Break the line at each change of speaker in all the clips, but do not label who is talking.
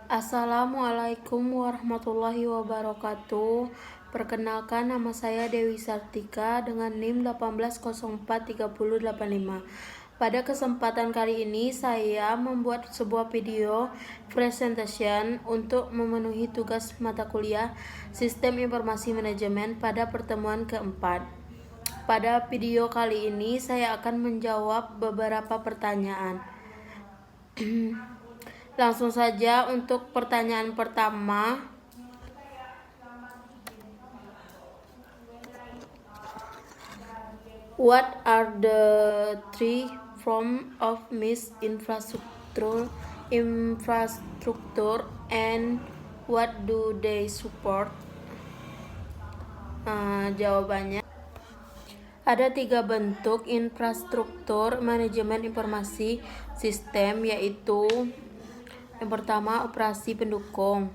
Assalamualaikum warahmatullahi wabarakatuh. Perkenalkan, nama saya Dewi Sartika dengan NIM 18043085. Pada kesempatan kali ini saya membuat sebuah video presentation untuk memenuhi tugas mata kuliah Sistem Informasi Manajemen pada pertemuan keempat. Pada video kali ini saya akan menjawab beberapa pertanyaan. Langsung saja untuk pertanyaan pertama. What are the three forms of MIS infrastructure and what do they support? Jawabannya, ada 3 bentuk infrastruktur manajemen informasi sistem, yaitu yang pertama, operasi pendukung.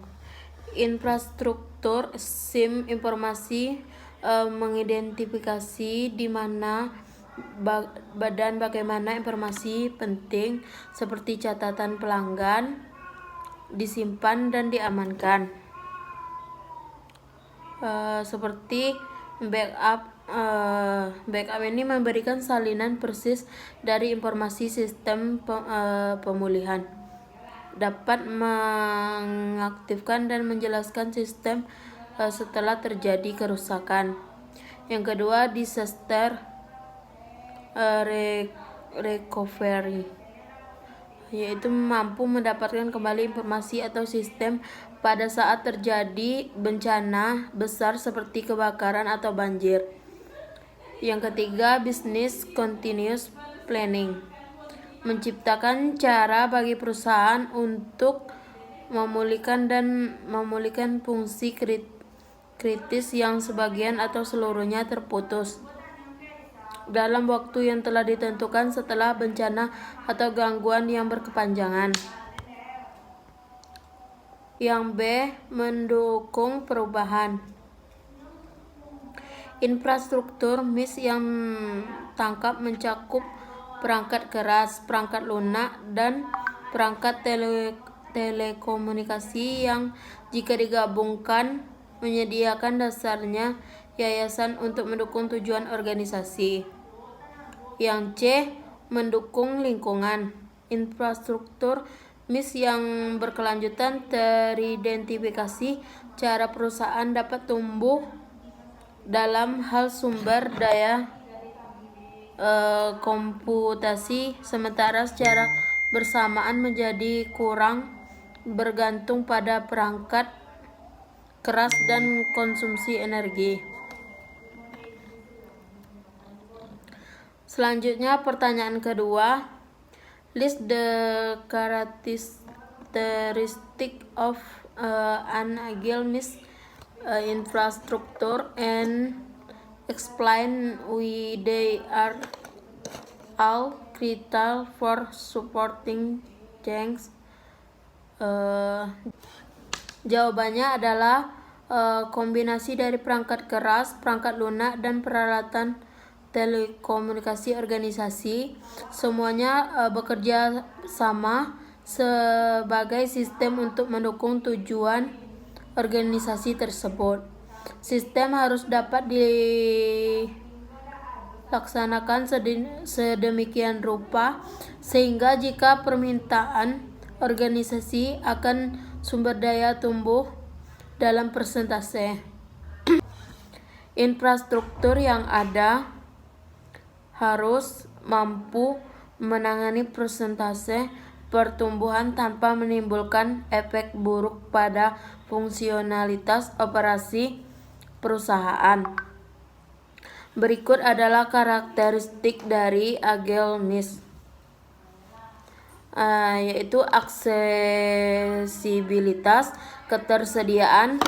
Infrastruktur SIM informasi mengidentifikasi di mana dan bagaimana informasi penting seperti catatan pelanggan disimpan dan diamankan. Seperti backup ini memberikan salinan persis dari informasi sistem pemulihan. Dapat mengaktifkan dan menjelaskan sistem setelah terjadi kerusakan. Yang kedua, disaster recovery, yaitu mampu mendapatkan kembali informasi atau sistem pada saat terjadi bencana besar seperti kebakaran atau banjir. Yang ketiga, business continuous planning, menciptakan cara bagi perusahaan untuk memulihkan fungsi kritis yang sebagian atau seluruhnya terputus dalam waktu yang telah ditentukan setelah bencana atau gangguan yang berkepanjangan. Yang B, mendukung perubahan. Infrastruktur MIS yang tangkap mencakup perangkat keras, perangkat lunak, dan perangkat telekomunikasi yang jika digabungkan menyediakan dasarnya yayasan untuk mendukung tujuan organisasi. Yang C, mendukung lingkungan. Infrastruktur MIS yang berkelanjutan teridentifikasi cara perusahaan dapat tumbuh dalam hal sumber daya komputasi, sementara secara bersamaan menjadi kurang bergantung pada perangkat keras dan konsumsi energi. Selanjutnya, pertanyaan kedua, list the characteristic of an agile MIS infrastructure and explain why they are all critical for supporting change. Jawabannya adalah kombinasi dari perangkat keras, perangkat lunak, dan peralatan telekomunikasi organisasi. Semuanya bekerja sama sebagai sistem untuk mendukung tujuan organisasi tersebut. Sistem harus dapat dilaksanakan sedemikian rupa sehingga jika permintaan organisasi akan sumber daya tumbuh dalam persentase, infrastruktur yang ada harus mampu menangani persentase pertumbuhan tanpa menimbulkan efek buruk pada fungsionalitas operasi perusahaan. Berikut adalah karakteristik dari agile MIS, yaitu aksesibilitas, ketersediaan,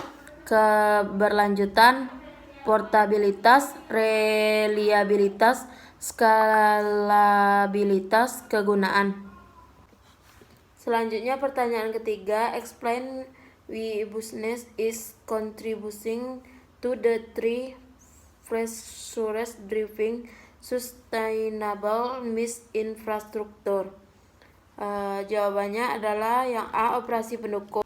keberlanjutan, portabilitas, reliabilitas, skalabilitas, kegunaan. Selanjutnya, pertanyaan ketiga, explain why business is contributing to the three pressures driving sustainable MIS infrastructure. Jawabannya adalah yang A, operasi pendukung.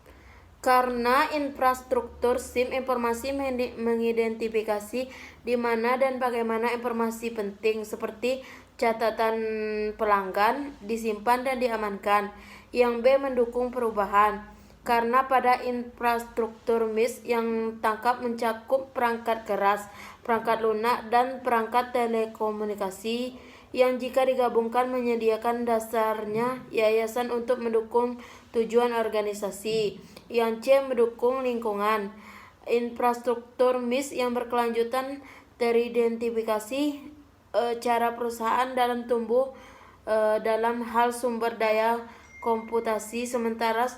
Karena infrastruktur SIM informasi mengidentifikasi di mana dan bagaimana informasi penting seperti catatan pelanggan disimpan dan diamankan. Yang B, mendukung perubahan. Karena pada infrastruktur MIS yang tangkap mencakup perangkat keras, perangkat lunak, dan perangkat telekomunikasi yang jika digabungkan menyediakan dasarnya yayasan untuk mendukung tujuan organisasi. Yang C, mendukung lingkungan. Infrastruktur MIS yang berkelanjutan teridentifikasi cara perusahaan dalam tumbuh dalam hal sumber daya komputasi, sementara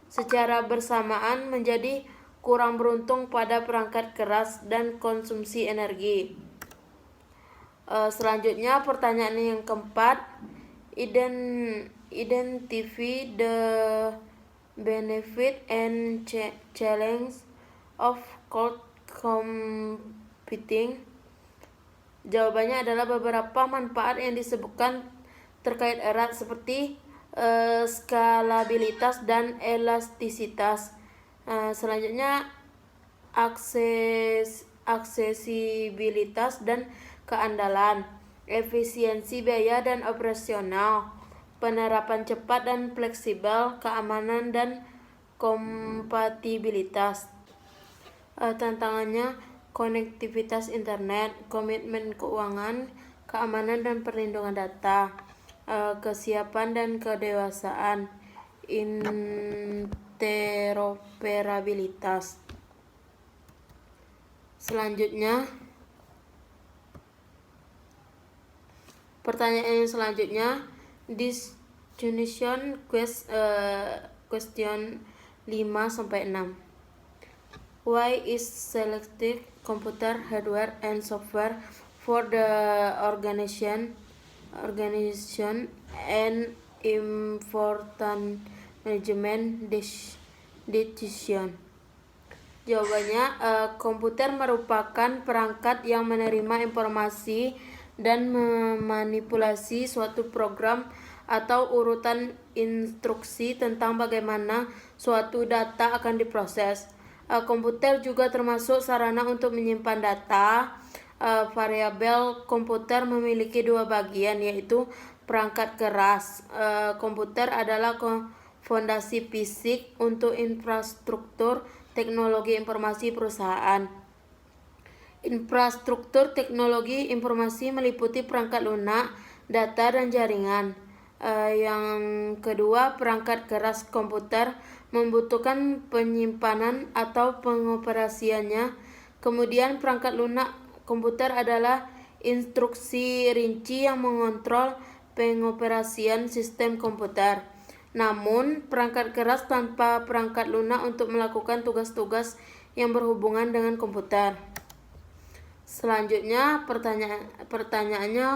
secara bersamaan menjadi kurang beruntung pada perangkat keras dan konsumsi energi. Selanjutnya pertanyaan yang keempat, identify the benefit and challenge of cloud computing. Jawabannya adalah beberapa manfaat yang disebutkan terkait erat seperti skalabilitas dan elastisitas. Selanjutnya aksesibilitas dan keandalan, efisiensi biaya dan operasional, penerapan cepat dan fleksibel, keamanan dan kompatibilitas. Tantangannya konektivitas internet, komitmen keuangan, keamanan dan perlindungan data, kesiapan dan kedewasaan, interoperabilitas. Selanjutnya, pertanyaan yang selanjutnya, discussion question 5-6. Why is selected computer hardware and software for the organization and important management decision? Jawabannya, komputer merupakan perangkat yang menerima informasi dan memanipulasi suatu program atau urutan instruksi tentang bagaimana suatu data akan diproses. Komputer juga termasuk sarana untuk menyimpan data. Variabel komputer memiliki dua bagian, yaitu perangkat keras. Komputer adalah fondasi fisik untuk infrastruktur teknologi informasi perusahaan. Infrastruktur teknologi informasi meliputi perangkat lunak, data, dan jaringan. Yang kedua, perangkat keras komputer membutuhkan penyimpanan atau pengoperasiannya. Kemudian perangkat lunak komputer adalah instruksi rinci yang mengontrol pengoperasian sistem komputer. Namun, perangkat keras tanpa perangkat lunak untuk melakukan tugas-tugas yang berhubungan dengan komputer. Selanjutnya, pertanyaannya,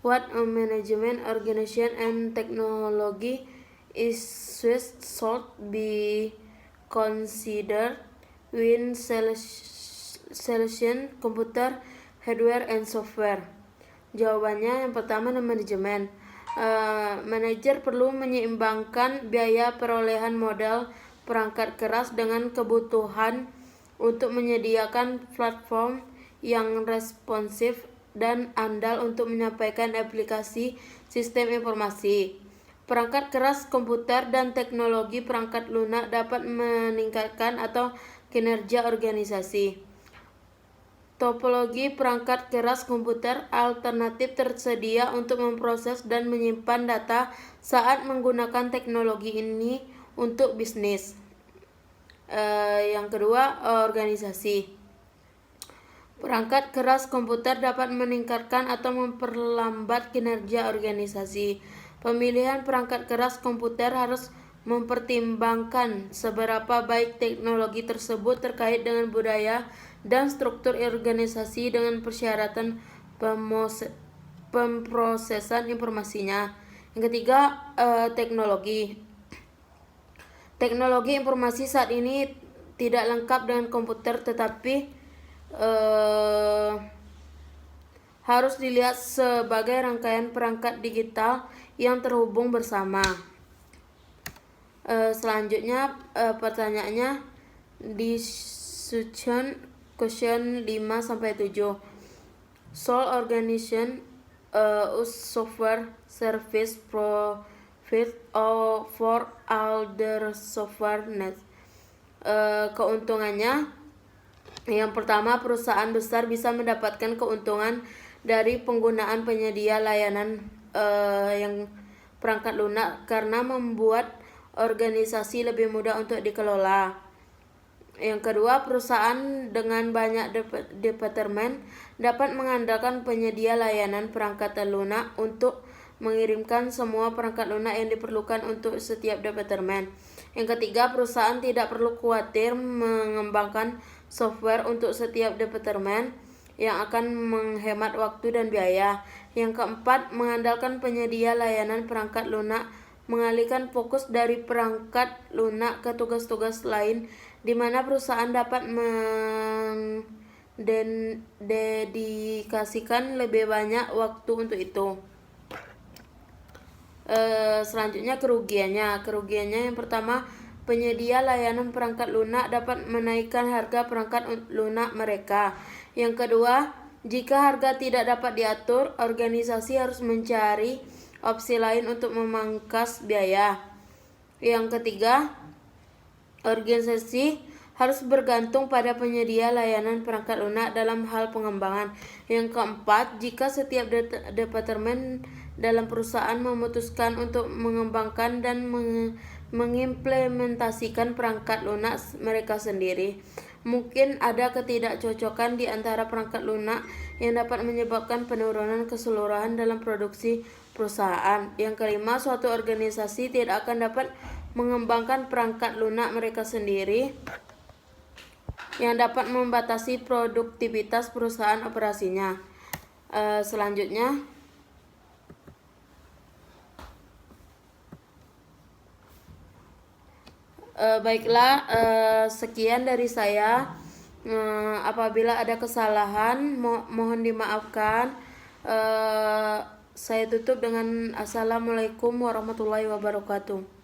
what a management organization and technology issues should be considered when selection computer hardware and software? Jawabannya, yang pertama, manajemen. Manajer perlu menyeimbangkan biaya perolehan modal perangkat keras dengan kebutuhan untuk menyediakan platform yang responsif dan andal untuk menyampaikan aplikasi sistem informasi. Perangkat keras komputer dan teknologi perangkat lunak dapat meningkatkan atau kinerja organisasi. Topologi perangkat keras komputer alternatif tersedia untuk memproses dan menyimpan data saat menggunakan teknologi ini untuk bisnis. Yang kedua, organisasi. Perangkat keras komputer dapat meningkatkan atau memperlambat kinerja organisasi. Pemilihan perangkat keras komputer harus mempertimbangkan seberapa baik teknologi tersebut terkait dengan budaya dan struktur organisasi dengan persyaratan pemrosesan informasinya. Yang ketiga, teknologi. Teknologi informasi saat ini tidak lengkap dengan komputer, tetapi harus dilihat sebagai rangkaian perangkat digital yang terhubung bersama. Selanjutnya pertanyaannya di question 5-7. Sole organization use software service profit for all the software net. Keuntungannya, yang pertama, perusahaan besar bisa mendapatkan keuntungan dari penggunaan penyedia layanan yang perangkat lunak karena membuat organisasi lebih mudah untuk dikelola. Yang kedua, perusahaan dengan banyak departemen dapat mengandalkan penyedia layanan perangkat lunak untuk mengirimkan semua perangkat lunak yang diperlukan untuk setiap departemen. Yang ketiga, perusahaan tidak perlu khawatir mengembangkan software untuk setiap departemen yang akan menghemat waktu dan biaya. Yang keempat, mengandalkan penyedia layanan perangkat lunak mengalihkan fokus dari perangkat lunak ke tugas-tugas lain di mana perusahaan dapat mendedikasikan lebih banyak waktu untuk itu. Selanjutnya kerugiannya yang pertama, penyedia layanan perangkat lunak dapat menaikkan harga perangkat lunak mereka. Yang kedua, jika harga tidak dapat diatur, organisasi harus mencari opsi lain untuk memangkas biaya. Yang ketiga, organisasi harus bergantung pada penyedia layanan perangkat lunak dalam hal pengembangan. Yang keempat, jika setiap departemen dalam perusahaan memutuskan untuk mengembangkan dan mengimplementasikan perangkat lunak mereka sendiri, mungkin ada ketidakcocokan di antara perangkat lunak yang dapat menyebabkan penurunan keseluruhan dalam produksi perusahaan. Yang kelima, suatu organisasi tidak akan dapat mengembangkan perangkat lunak mereka sendiri yang dapat membatasi produktivitas perusahaan operasinya. Selanjutnya, baiklah, sekian dari saya. Apabila ada kesalahan, mohon dimaafkan. Saya tutup dengan Assalamualaikum warahmatullahi wabarakatuh.